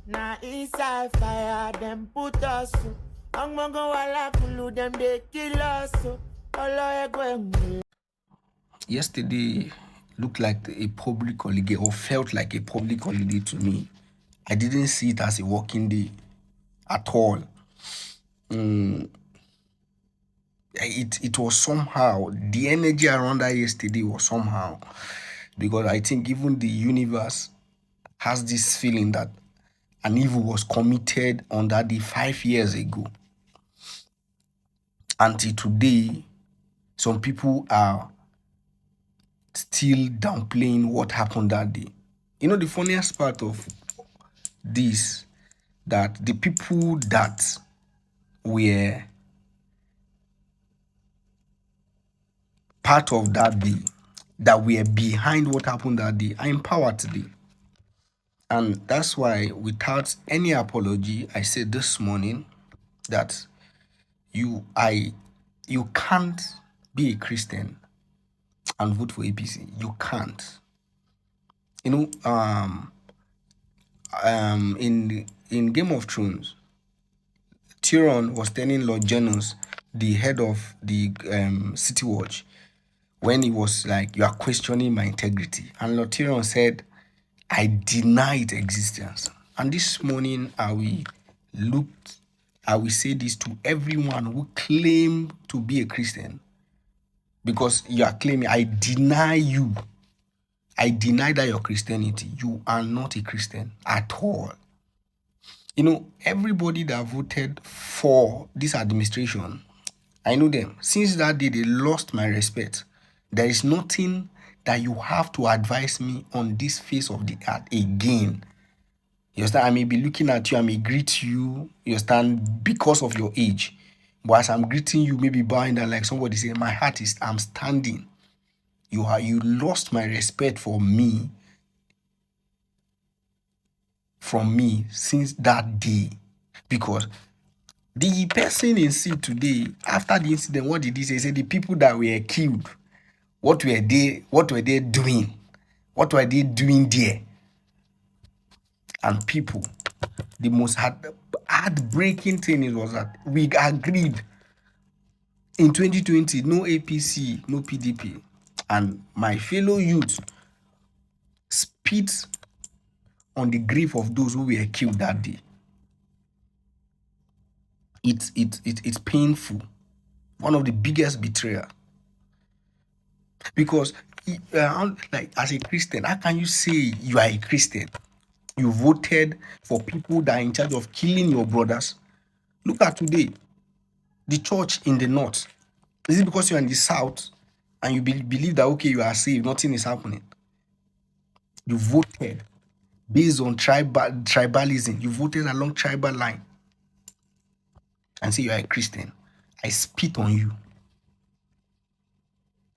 Now inside fire, them put us. Ang mga wala kulu, them they kill us. Yesterday looked like a public holiday or felt like a public holiday to me. I didn't see it as a working day at all. It was somehow, the energy around that yesterday was somehow, because I think even the universe has this feeling that an evil was committed on that day 5 years ago. Until today, some people are still downplaying what happened that day. You know, the funniest part of this, that the people that were part of that day, that were behind what happened that day, are in power today. And that's why, without any apology, I said this morning that you can't be a Christian and vote for APC. You can't. You know, in Game of Thrones, Tyrion was telling Lord Genos, the head of the City Watch, when he was like, "You are questioning my integrity," and Lord Tyrion said, "I deny its existence." And this morning, I will say this to everyone who claim to be a Christian, because you are claiming, I deny you. I deny that your Christianity. You are not a Christian at all. You know, everybody that voted for this administration, I know them. Since that day, they lost my respect. There is nothing that you have to advise me on this face of the earth again. You understand? I may be looking at you, I may greet you, you understand, because of your age. But as I'm greeting you, maybe bowing down like somebody said, my heart is, I'm standing. You lost my respect for me, from me since that day. Because the person in seat today, after the incident, what did he say? He said the people that were killed, what were they doing? What were they doing there? And people, the most heartbreaking thing was that we agreed in 2020, no APC, no PDP. And my fellow youth spit on the grief of those who were killed that day. It's painful. One of the biggest betrayal. Because like, as a Christian, how can you say you are a Christian? You voted for people that are in charge of killing your brothers. Look at today, the church in the north. Is it because you're in the south and you believe that, okay, you are saved, nothing is happening? You voted based on tribalism. You voted along tribal line and say you are a Christian. I spit on you.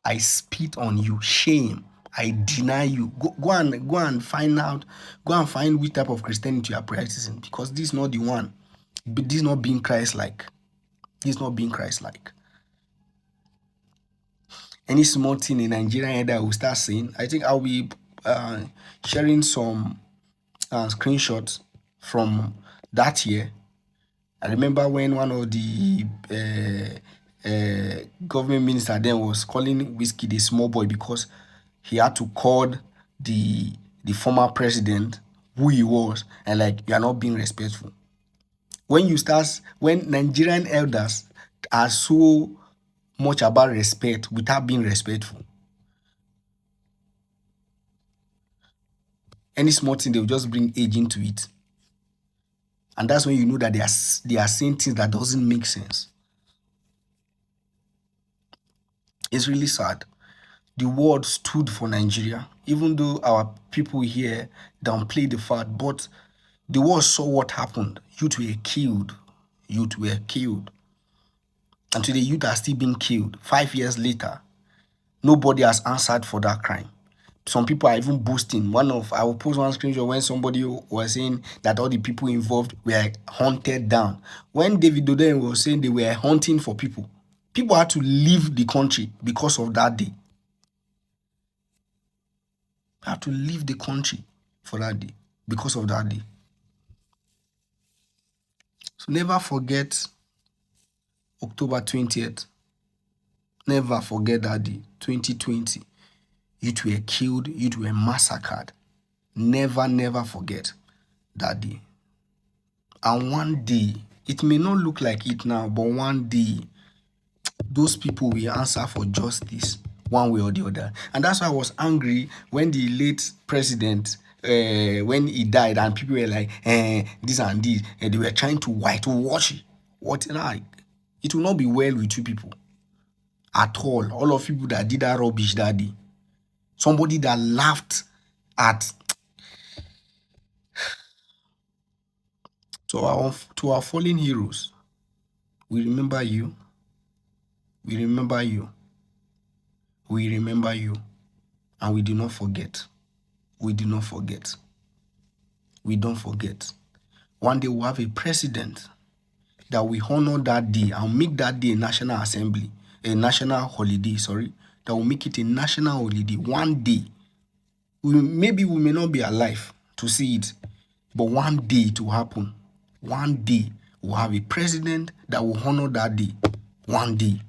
I spit on you. Shame. I deny you. Go and find out. Go and find which type of Christianity you are practicing, because this is not the one. This is not being Christ-like. This is not being Christ-like. Any small thing in Nigeria that I will start saying, I think I'll be sharing some screenshots from that year. I remember when one of the government minister then was calling Wizkid a small boy because he had to call the former president who he was, and like, you are not being respectful. When Nigerian elders are so much about respect without being respectful, any small thing, they will just bring age into it. And that's when you know that they are saying things that doesn't make sense. It's really sad. The world stood for Nigeria, even though our people here downplay the fact, but the world saw what happened. Youth were killed. Youth were killed. And today, youth are still being killed. 5 years later, nobody has answered for that crime. Some people are even boasting. I will post one screenshot when somebody was saying that all the people involved were hunted down. When David Oden was saying they were hunting for people, people had to leave the country because of that day. Had to leave the country for that day because of that day. Never forget October 20th. Never forget that day, 2020. Youth were killed, youth were massacred. Never forget that day. And one day, it may not look like it now, but one day, those people will answer for justice one way or the other. And that's why I was angry when the late president, when he died, and people were like, this and this, and they were trying to whitewash what like. It will not be well with you people at all of people that did that rubbish that day. Somebody that laughed at to our fallen heroes. We remember you. We remember you. We remember you. And we do not forget. We do not forget. We don't forget. One day we'll have a president that we honor that day and make that day a national assembly, a national holiday, that will make it a national holiday. One day. Maybe we may not be alive to see it, but one day it will happen. One day we'll have a president that will honor that day. One day.